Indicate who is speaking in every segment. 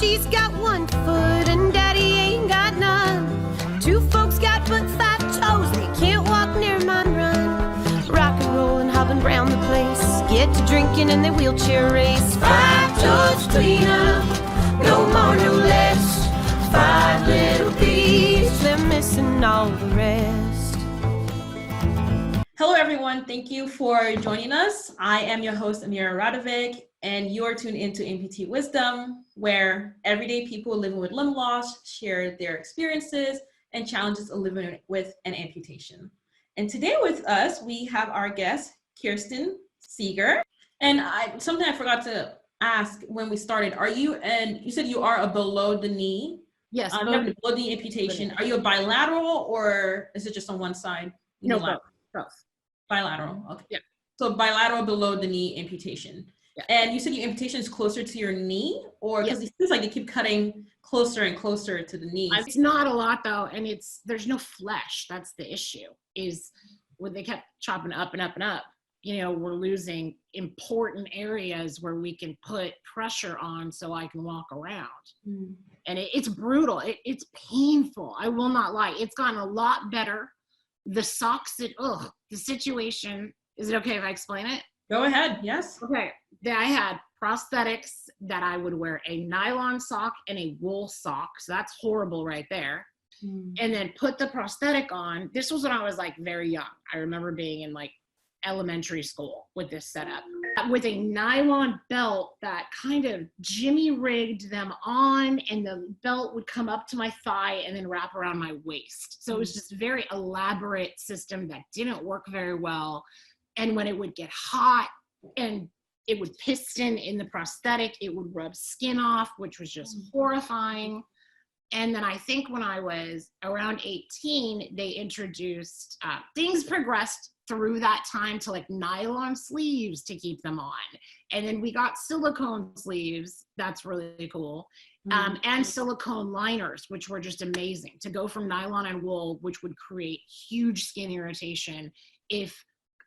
Speaker 1: she's got one foot and daddy ain't got none. Two folks got but 5 toes, they can't walk near mine run. Rock and roll and hopping round the place, get to drinking and they wheelchair race. 5 toes clean up, no more, no less. 5 little bees, they're missing all the rest.
Speaker 2: Hello, everyone. Thank you for joining us. I am your host, Amira Radovic, and you are tuned into Amputee Wisdom, where everyday people living with limb loss share their experiences and challenges of living with an amputation. And today with us, we have our guest, Kirsten Seeger. And something I forgot to ask when we started, you said you are a below the knee?
Speaker 3: Yes.
Speaker 2: You have a below the knee amputation. Are you a bilateral or is it just on one side?
Speaker 3: No, both.
Speaker 2: Bilateral, okay.
Speaker 3: Yeah.
Speaker 2: So bilateral below the knee amputation.
Speaker 3: Yeah.
Speaker 2: And you said your amputation is closer to your knee, or because it seems like they keep cutting closer and closer to the knee.
Speaker 3: It's not a lot though, and there's no flesh. That's the issue, is when they kept chopping up and up and up, we're losing important areas where we can put pressure on so I can walk around. And it's brutal. It's painful. I will not lie. It's gotten a lot better. The socks the situation, is it okay if I explain it?
Speaker 2: Go ahead, yes.
Speaker 3: Okay, I had prosthetics that I would wear a nylon sock and a wool sock, so that's horrible right there. And then put the prosthetic on. This was when I was like very young. I remember being in like elementary school with this setup, with a nylon belt that kind of jimmy rigged them on, and the belt would come up to my thigh and then wrap around my waist. So it was just a very elaborate system that didn't work very well. And when it would get hot and it would piston in the prosthetic, it would rub skin off, which was just horrifying. And then I think when I was around 18, they introduced, things progressed through that time to like nylon sleeves to keep them on. And then we got silicone sleeves. That's really cool. And silicone liners, which were just amazing, to go from nylon and wool, which would create huge skin irritation if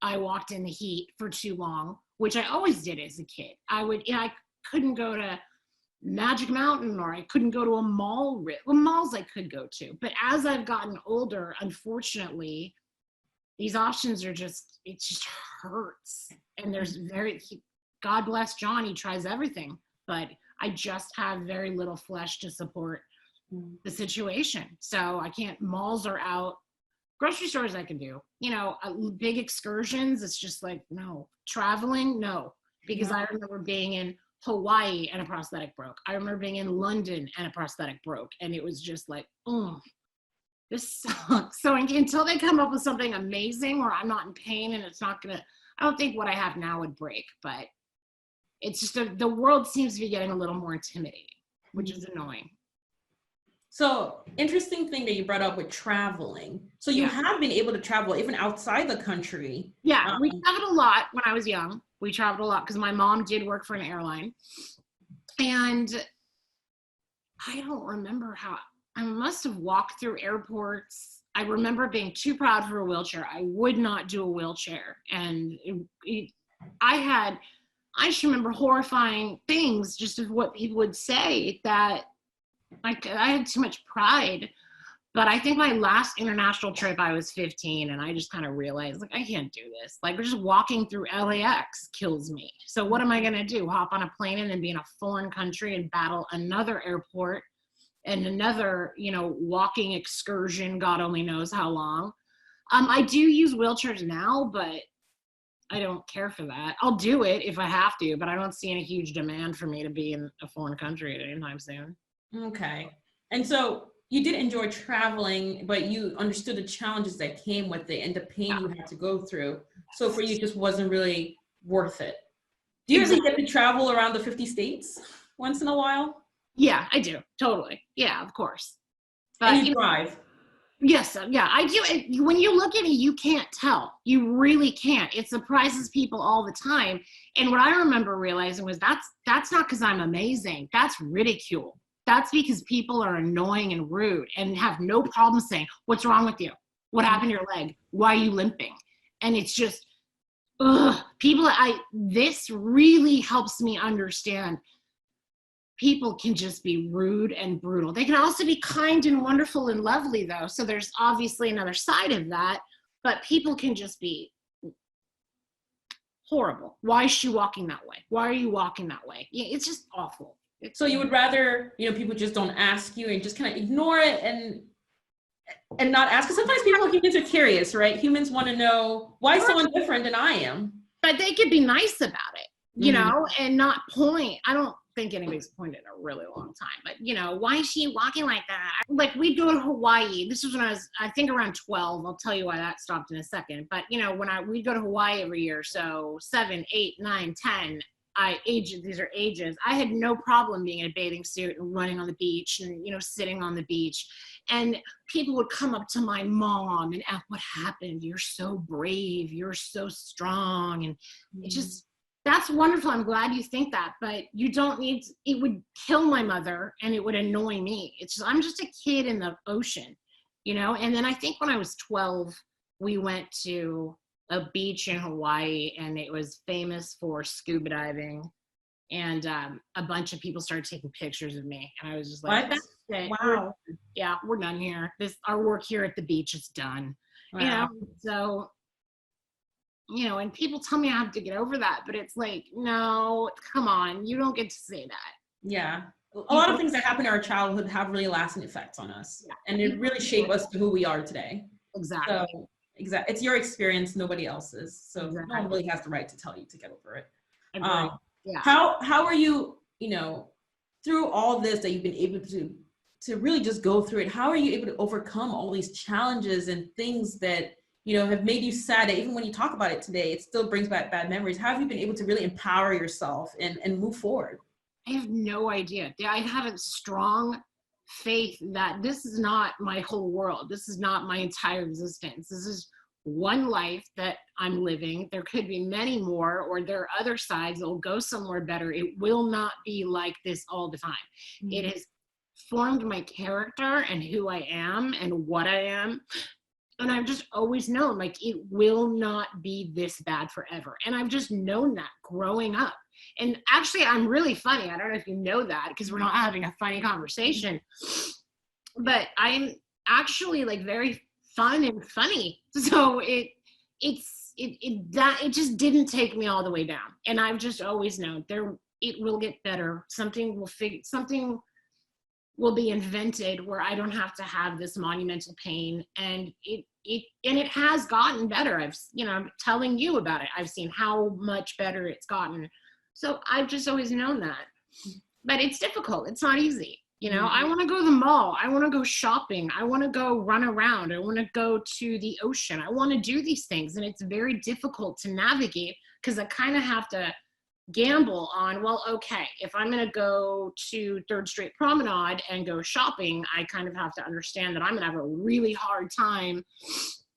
Speaker 3: I walked in the heat for too long, which I always did as a kid. I couldn't go to Magic Mountain, or I couldn't go to a mall. Well, malls I could go to, but as I've gotten older, unfortunately, these options are it just hurts. And God bless John, he tries everything, but I just have very little flesh to support the situation. So I can't, malls are out. Grocery stores I can do, big excursions. It's just like, no. Traveling, no. Because I remember being in Hawaii and a prosthetic broke. I remember being in London and a prosthetic broke. And it was just like, this sucks. So until they come up with something amazing where I'm not in pain and it's not gonna, I don't think what I have now would break, but it's just the world seems to be getting a little more intimidating, which is annoying.
Speaker 2: So interesting thing that you brought up with traveling. So you have been able to travel even outside the country.
Speaker 3: Yeah, we traveled a lot when I was young. We traveled a lot because my mom did work for an airline. And I don't remember I must have walked through airports. I remember being too proud for a wheelchair. I would not do a wheelchair. And I just remember horrifying things, just of what people would say, that I had too much pride. But I think my last international trip, I was 15, and I just kind of realized, like, I can't do this. Like, just walking through LAX kills me. So what am I going to do? Hop on a plane and then be in a foreign country and battle another airport and another, walking excursion, God only knows how long. I do use wheelchairs now, but I don't care for that. I'll do it if I have to, but I don't see any huge demand for me to be in a foreign country at any time soon.
Speaker 2: Okay. And so you did enjoy traveling, but you understood the challenges that came with it and the pain you had to go through. So for you, it just wasn't really worth it. Do you really get to travel around the 50 states once in a while?
Speaker 3: Yeah, I do. Totally. Yeah, of course. But
Speaker 2: and you drive?
Speaker 3: Yes. Yeah, I do. When you look at me, you can't tell. You really can't. It surprises people all the time. And what I remember realizing was that's not because I'm amazing. That's ridicule. That's because people are annoying and rude and have no problem saying, what's wrong with you? What happened to your leg? Why are you limping? And it's just, this really helps me understand people can just be rude and brutal. They can also be kind and wonderful and lovely, though. So there's obviously another side of that, but people can just be horrible. Why is she walking that way? Why are you walking that way? Yeah, it's just awful.
Speaker 2: So you would rather, people just don't ask you and just kind of ignore it and not ask? Because sometimes humans are curious, right? Humans want to know why is someone different than I am.
Speaker 3: But they could be nice about it, you know, and not point. I don't think anybody's pointed in a really long time, but why is she walking like that? Like, we'd go to Hawaii. This was when I think around 12. I'll tell you why that stopped in a second. But we'd go to Hawaii every year. So 7, 8, 9, 10. These are ages. I had no problem being in a bathing suit and running on the beach and, sitting on the beach. And people would come up to my mom and ask, what happened? You're so brave. You're so strong. And it just, that's wonderful. I'm glad you think that, but you don't need, it would kill my mother and it would annoy me. It's just, I'm just a kid in the ocean, And then I think when I was 12, we went to a beach in Hawaii, and it was famous for scuba diving. And a bunch of people started taking pictures of me, and I was just like,
Speaker 2: what? Wow.
Speaker 3: We're done here. Our work here at the beach is done.
Speaker 2: Wow.
Speaker 3: So, and people tell me I have to get over that, but it's like, no, come on, you don't get to say that.
Speaker 2: Yeah. A lot of things that happen in our childhood have really lasting effects on us, and it really shaped us to who we are today.
Speaker 3: Exactly.
Speaker 2: So, it's your experience, nobody else's. So
Speaker 3: Exactly.
Speaker 2: no one really has the right to tell you to get over it.
Speaker 3: Yeah.
Speaker 2: How are you, through all this that you've been able to really just go through it, how are you able to overcome all these challenges and things that, have made you sad, that even when you talk about it today, it still brings back bad memories? How have you been able to really empower yourself and move forward?
Speaker 3: I have no idea. I have a strong faith that this is not my whole world. This is not my entire existence. This is one life that I'm living. There could be many more, or there are other sides that will go somewhere better. It will not be like this all the time. It has formed my character and who I am and what I am. And I've just always known, like, it will not be this bad forever. And I've just known that growing up. And actually, I'm really funny. I don't know if you know that, because we're not having a funny conversation. But I'm actually like very fun and funny. So it just didn't take me all the way down. And I've just always known it will get better. Something will be invented where I don't have to have this monumental pain. And it has gotten better. I'm telling you about it. I've seen how much better it's gotten. So I've just always known that. But it's difficult. It's not easy. I want to go to the mall. I want to go shopping. I want to go run around. I want to go to the ocean. I want to do these things. And it's very difficult to navigate, because I kind of have to gamble on, well, okay, if I'm going to go to 3rd Street Promenade and go shopping, I kind of have to understand that I'm going to have a really hard time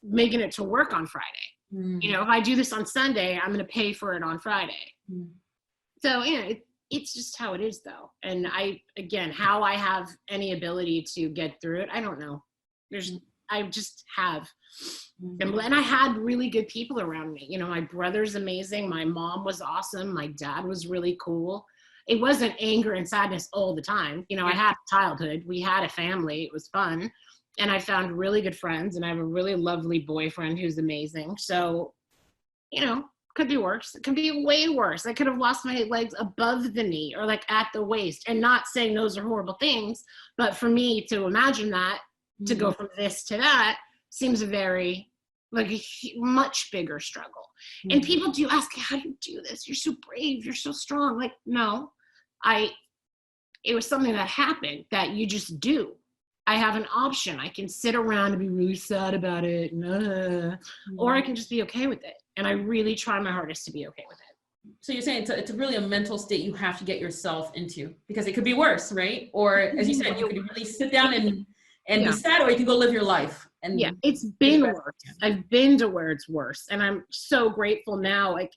Speaker 3: making it to work on Friday. If I do this on Sunday, I'm going to pay for it on Friday. So, it's just how it is, though. And how I have any ability to get through it, I don't know. I just have. And I had really good people around me. My brother's amazing. My mom was awesome. My dad was really cool. It wasn't anger and sadness all the time. I had a childhood. We had a family. It was fun. And I found really good friends. And I have a really lovely boyfriend who's amazing. So, could be worse. It could be way worse. I could have lost my legs above the knee or like at the waist, and not saying those are horrible things. But for me to imagine that, to go from this to that, seems a much bigger struggle. And people do ask, how do you do this? You're so brave. You're so strong. Like, no, it was something that happened that you just do. I have an option. I can sit around and be really sad about it, or I can just be okay with it. And I really try my hardest to be okay with it.
Speaker 2: So you're saying it's really a mental state you have to get yourself into, because it could be worse, right? Or as you said, you could really sit down and be sad, or you can go live your life. And
Speaker 3: it's been worse. I've been to where it's worse. And I'm so grateful now. Like,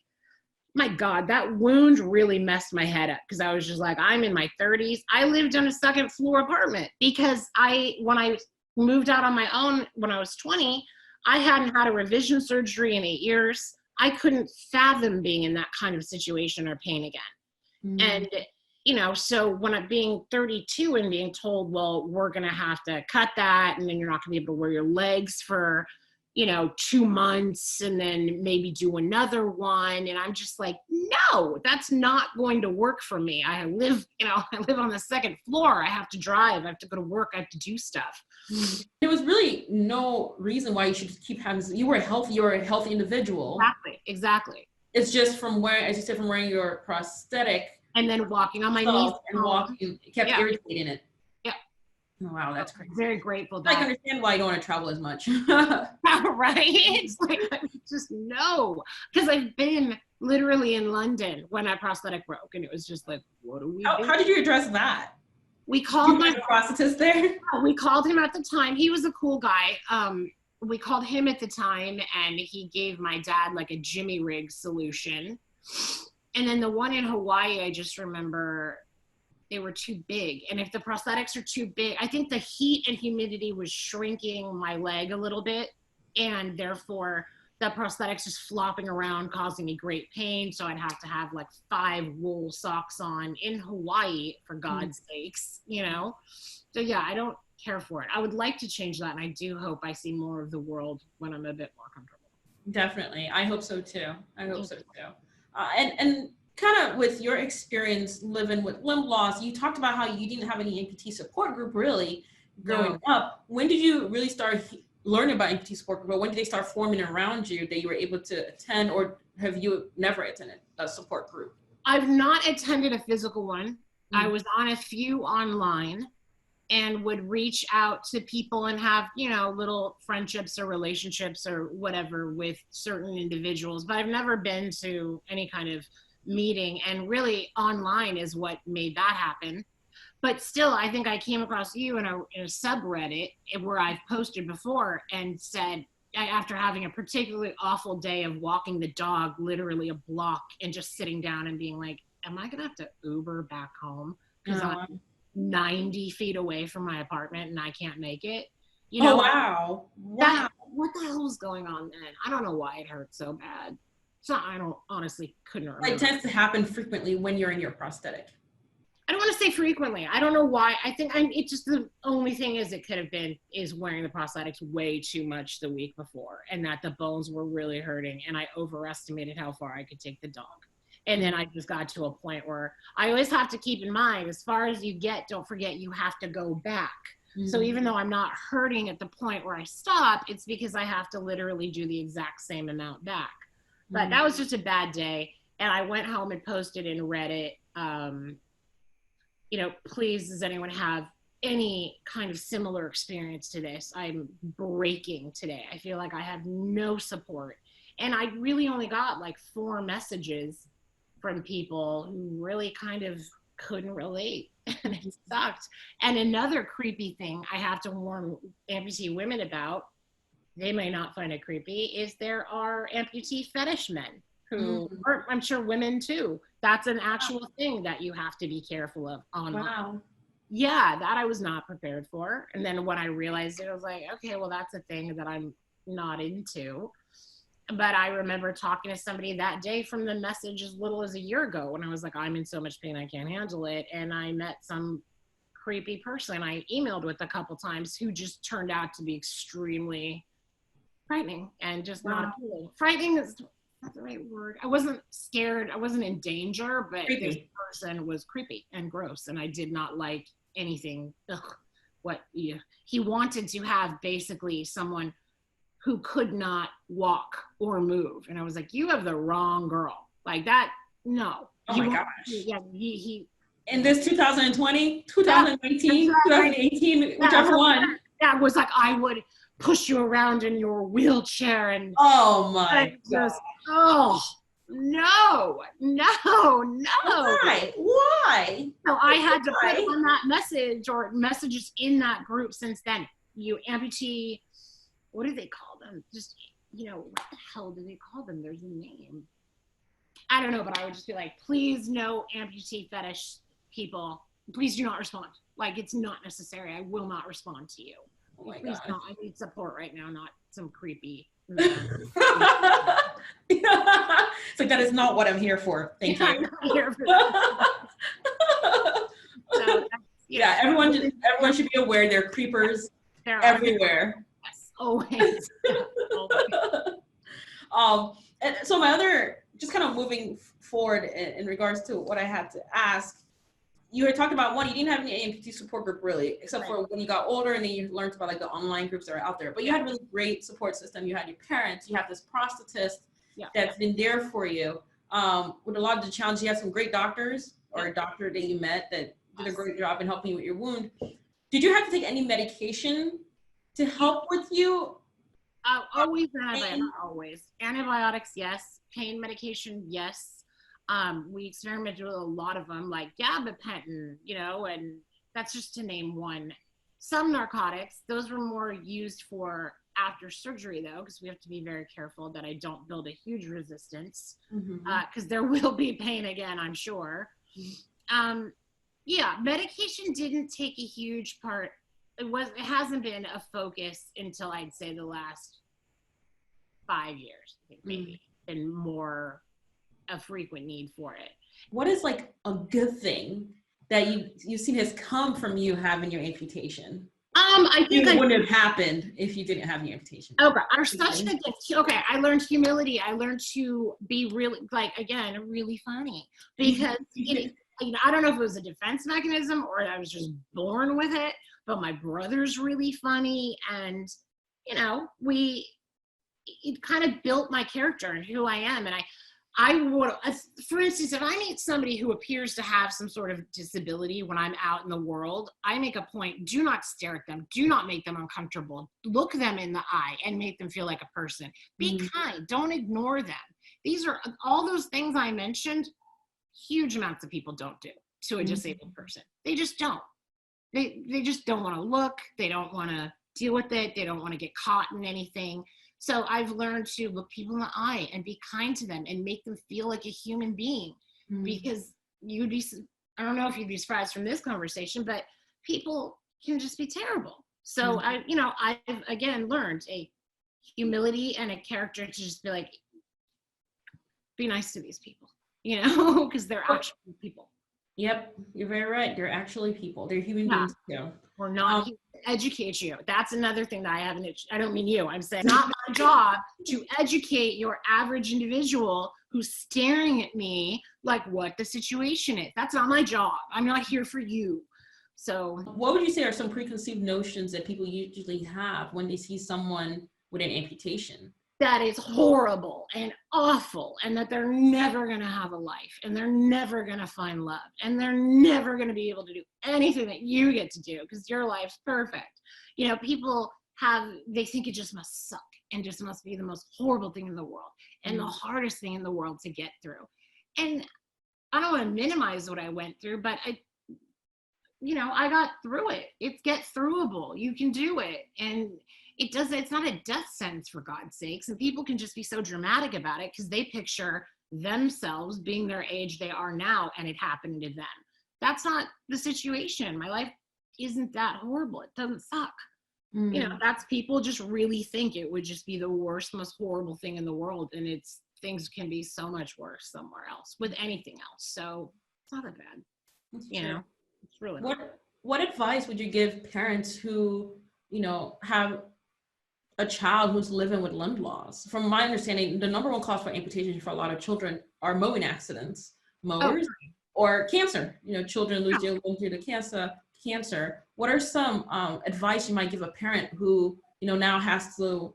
Speaker 3: my God, that wound really messed my head up, because I was just like, I'm in my 30s. I lived in a 2nd floor apartment because when I moved out on my own when I was 20, I hadn't had a revision surgery in 8 years. I couldn't fathom being in that kind of situation or pain again. And you know, so when I'm being 32 and being told, well, we're going to have to cut that, and then you're not going to be able to wear your legs for, you know, 2 months, and then maybe do another one. And I'm just like, no, that's not going to work for me. I live on the second floor. I have to drive. I have to go to work. I have to do stuff.
Speaker 2: There was really no reason why you should keep having, you were a healthy individual.
Speaker 3: Exactly.
Speaker 2: It's just from wearing, as you said, from wearing your prosthetic.
Speaker 3: And then walking on my knees.
Speaker 2: And walking, kept irritating it.
Speaker 3: Yeah.
Speaker 2: Oh, wow, that's crazy.
Speaker 3: Very grateful.
Speaker 2: I can understand why you don't want to travel as much.
Speaker 3: Right? It's like, I just no. Because I've been literally in London when that prosthetic broke, and it was just like, what do we do?
Speaker 2: How did you address that?
Speaker 3: We called
Speaker 2: a prosthetist there.
Speaker 3: We called him at the time. He was a cool guy. We called him at the time, and he gave my dad like a jimmy rig solution. And then the one in Hawaii, I just remember they were too big. And if the prosthetics are too big, I think the heat and humidity was shrinking my leg a little bit. And therefore, the prosthetics just flopping around, causing me great pain. So I'd have to have like 5 wool socks on in Hawaii, for God's sakes, you know? So yeah, I don't care for it. I would like to change that. And I do hope I see more of the world when I'm a bit more comfortable.
Speaker 2: Definitely. I hope so too. And kind of with your experience living with limb loss, you talked about how you didn't have any amputee support group really growing up. When did you really start learning about amputee support group? Or when did they start forming around you that you were able to attend, or have you never attended a support group?
Speaker 3: I've not attended a physical one. I was on a few online and would reach out to people and have, you know, little friendships or relationships or whatever with certain individuals, but I've never been to any kind of meeting, and really online is what made that happen. But still, I think I came across you in a subreddit where I've posted before and said, after having a particularly awful day of walking the dog literally a block and just sitting down and being like, am I gonna have to Uber back home because I'm 90 feet away from my apartment and I can't make it? You know,
Speaker 2: wow.
Speaker 3: What the hell was going on then? I don't know why it hurt so bad. So I don't honestly couldn't remember.
Speaker 2: It tends to happen frequently when you're in your prosthetic.
Speaker 3: I don't want to say frequently. I don't know why. I think it's just the only thing it could have been is wearing the prosthetics way too much the week before, and that the bones were really hurting, and I overestimated how far I could take the dog. And then I just got to a point where I always have to keep in mind, as far as you get, don't forget you have to go back. So even though I'm not hurting at the point where I stop, it's because I have to literally do the exact same amount back. But that was just a bad day. And I went home and posted in Reddit, you know, please, does anyone have any kind of similar experience to this? I'm breaking today. I feel like I have no support. And I really only got like 4 messages from people who really kind of couldn't relate. And it sucked. And another creepy thing I have to warn amputee women about, they may not find it creepy, is there are amputee fetish men who, or I'm sure women too. That's an actual thing that you have to be careful of online.
Speaker 2: Wow.
Speaker 3: Yeah, that I was not prepared for. And then when I realized it, I was like, okay, well, that's a thing that I'm not into. But I remember talking to somebody that day from the message as little as a year ago when I was like, I'm in so much pain, I can't handle it. And I met some creepy person I emailed with a couple times who just turned out to be extremely frightening and just not appealing. Frightening is not the right word. I wasn't scared. I wasn't in danger, but
Speaker 2: Creepy.
Speaker 3: This person was creepy and gross. And I did not like anything. He wanted to have basically someone who could not walk or move. And I was like, you have the wrong girl. Like that, no.
Speaker 2: Oh my gosh.
Speaker 3: Yeah, he
Speaker 2: in this 2020, 2019, 2018, whichever one.
Speaker 3: That was like, I would push you around in your wheelchair and
Speaker 2: oh my God.
Speaker 3: Oh, no.
Speaker 2: Why?
Speaker 3: So I had to put on that message or messages in that group since then. You amputee, what do they call them? Just, you know, what the hell do they call them? There's a name. I don't know, but I would just be like, please, no amputee fetish people, please do not respond. Like, it's not necessary. I will not respond to you.
Speaker 2: Oh my
Speaker 3: please
Speaker 2: God.
Speaker 3: don't. I need support right now, not some creepy.
Speaker 2: It's like, that is not what I'm here for. Thank you.
Speaker 3: I'm not here for that.
Speaker 2: Yeah, everyone should be aware there are creepers everywhere.
Speaker 3: Yes, always.
Speaker 2: Always. And so my other, just kind of moving forward in regards to what I had to ask, you had talked about one, you didn't have any amputee support group really, except for when you got older and then you learned about like the online groups that are out there. But you had a really great support system. You had your parents, you have this prosthetist that's been there for you. With a lot of the challenges, you had some great doctors or a doctor that you met that did a great job in helping you with your wound. Did you have to take any medication to help with you?
Speaker 3: Always always. Antibiotics, yes. Pain medication, yes. We experimented with a lot of them, like gabapentin, and that's just to name one. Some narcotics, those were more used for after surgery though, because we have to be very careful that I don't build a huge resistance, because there will be pain again, I'm sure. Medication didn't take a huge part. It hasn't been a focus until I'd say the last 5 years, I think, maybe, and more a frequent need for it.
Speaker 2: What is like a good thing that you've seen has come from you having your amputation?
Speaker 3: I think
Speaker 2: it wouldn't have happened if you didn't have the amputation.
Speaker 3: Okay, I learned humility. I learned to be really, really funny, because I don't know if it was a defense mechanism or I was just born with it, but my brother's really funny, and it kind of built my character and who I am. And I would, for instance, if I meet somebody who appears to have some sort of disability when I'm out in the world, I make a point, do not stare at them. Do not make them uncomfortable. Look them in the eye and make them feel like a person. Be kind. Don't ignore them. These are all those things I mentioned, huge amounts of people don't do to a disabled person. They just don't. They just don't want to look. They don't want to deal with it. They don't want to get caught in anything. So I've learned to look people in the eye and be kind to them and make them feel like a human being, because I don't know if you'd be surprised from this conversation, but people can just be terrible. So I've again learned a humility and a character to just be like, be nice to these people, because they're actually people.
Speaker 2: Yep, you're very right. They're actually people. They're human beings too.
Speaker 3: We're not here to educate you. That's another thing that I don't mean you. I'm saying not my job to educate your average individual who's staring at me like what the situation is. That's not my job. I'm not here for you. So
Speaker 2: what would you say are some preconceived notions that people usually have when they see someone with an amputation?
Speaker 3: That is horrible and awful, and that they're never going to have a life, and they're never going to find love, and they're never going to be able to do anything that you get to do because your life's perfect. People they think it just must suck and just must be the most horrible thing in the world and the hardest thing in the world to get through. And I don't want to minimize what I went through, but I got through it. It's get throughable. You can do it. And it's not a death sentence, for God's sakes. And people can just be so dramatic about it because they picture themselves being their age they are now and it happened to them. That's not the situation. My life isn't that horrible. It doesn't suck. That's people just really think it would just be the worst, most horrible thing in the world. And things can be so much worse somewhere else with anything else. So it's not that bad. It's really
Speaker 2: what advice would you give parents who, have a child who's living with limb loss? From my understanding, the number one cause for amputation for a lot of children are mowing accidents, mowers, or cancer. Children lose their limb due to cancer. What are some advice you might give a parent who, now has to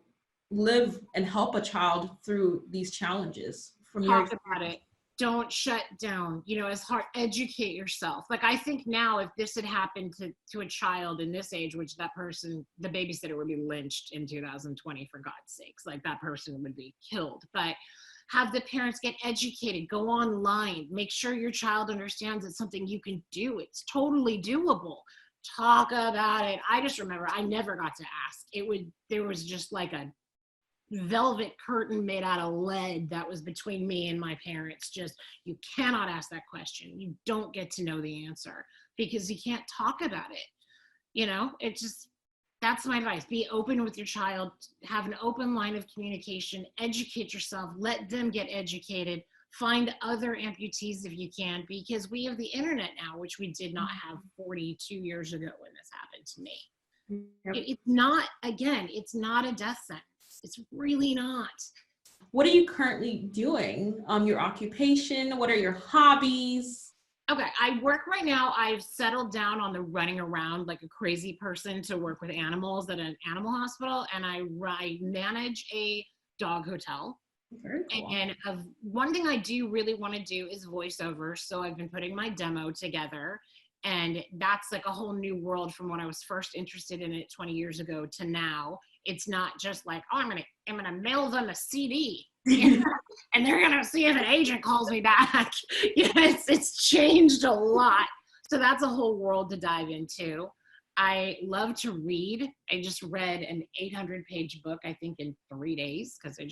Speaker 2: live and help a child through these challenges?
Speaker 3: Talk about it. Don't shut down. As hard, educate yourself. Like, I think now if this had happened to a child in this age, which that person, the babysitter, would be lynched in 2020, for God's sakes. Like, that person would be killed. But have the parents get educated, go online, make sure your child understands it's something you can do. It's totally doable. Talk about it. I just remember I never got to ask. There was just like a velvet curtain made out of lead that was between me and my parents. Just, you cannot ask that question. You don't get to know the answer because you can't talk about it. That's my advice. Be open with your child, have an open line of communication, educate yourself, let them get educated, Find other amputees if you can, because we have the internet now, which we did not have 42 years ago when this happened to me.
Speaker 2: Yep.
Speaker 3: It's not, again, it's not a death sentence. It's really not.
Speaker 2: What are you currently doing? Your occupation? What are your hobbies?
Speaker 3: Okay, I work right now. I've settled down on the running around like a crazy person to work with animals at an animal hospital, and I manage a dog hotel.
Speaker 2: Very cool.
Speaker 3: And one thing I do really want to do is voiceover. So I've been putting my demo together, and that's like a whole new world from when I was first interested in it 20 years ago to now. It's not just like, oh, I'm gonna mail them a CD, and they're gonna see if an agent calls me back. It's changed a lot. So that's a whole world to dive into. I love to read. I just read an 800-page book, I think, in 3 days, because I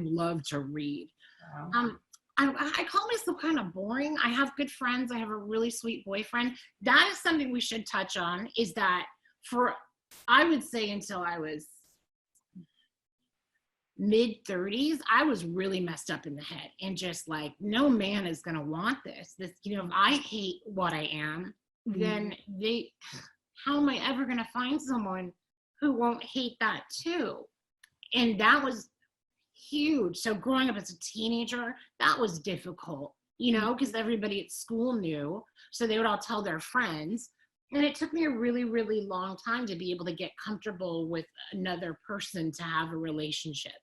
Speaker 3: love to read.
Speaker 2: Wow.
Speaker 3: I call myself kind of boring. I have good friends. I have a really sweet boyfriend. That is something we should touch on, is that I would say until I was mid-30s, I was really messed up in the head and just like, no man is going to want this. If I hate what I am, then how am I ever going to find someone who won't hate that too? And that was huge. So growing up as a teenager, that was difficult, because everybody at school knew. So they would all tell their friends. And it took me a really, really long time to be able to get comfortable with another person to have a relationship.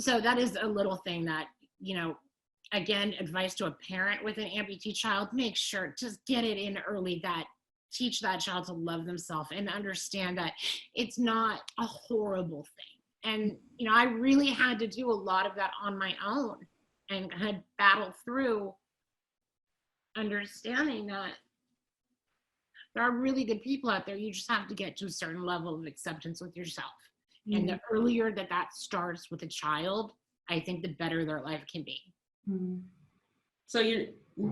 Speaker 3: So that is a little thing that, again, advice to a parent with an amputee child, make sure, just get it in early, that teach that child to love themselves and understand that it's not a horrible thing. And, I really had to do a lot of that on my own and had battled through understanding that there are really good people out there. You just have to get to a certain level of acceptance with yourself. And the earlier that starts with a child, I think the better their life can be.
Speaker 2: So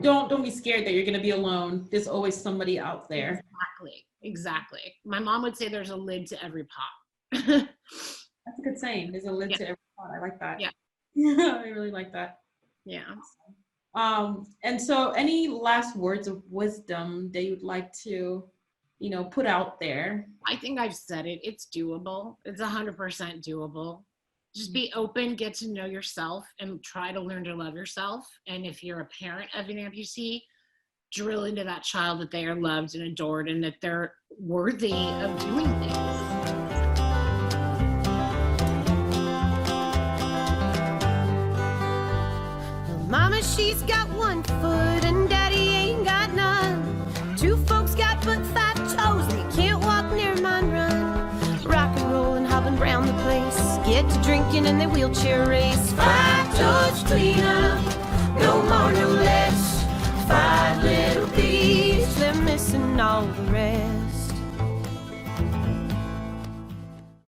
Speaker 2: don't be scared that you're going to be alone. There's always somebody out there.
Speaker 3: Exactly. My mom would say there's a lid to every pot.
Speaker 2: That's a good saying. There's a lid to every pot. I like that.
Speaker 3: Yeah.
Speaker 2: I really like that.
Speaker 3: Yeah.
Speaker 2: And so any last words of wisdom that you'd like to, put out there?
Speaker 3: I think I've said it. It's doable. It's 100% doable. Just be open, get to know yourself, and try to learn to love yourself. And if you're a parent of an amputee, drill into that child that they are loved and adored and that they're worthy of doing things.
Speaker 1: Mama, she's got 1 foot and daddy ain't got none. 2 folks got but 5 toes, they can't walk near mine run. Rock and roll and hopping round the place, get to drinking and they wheelchair race. 5 toes clean up, no more, no less.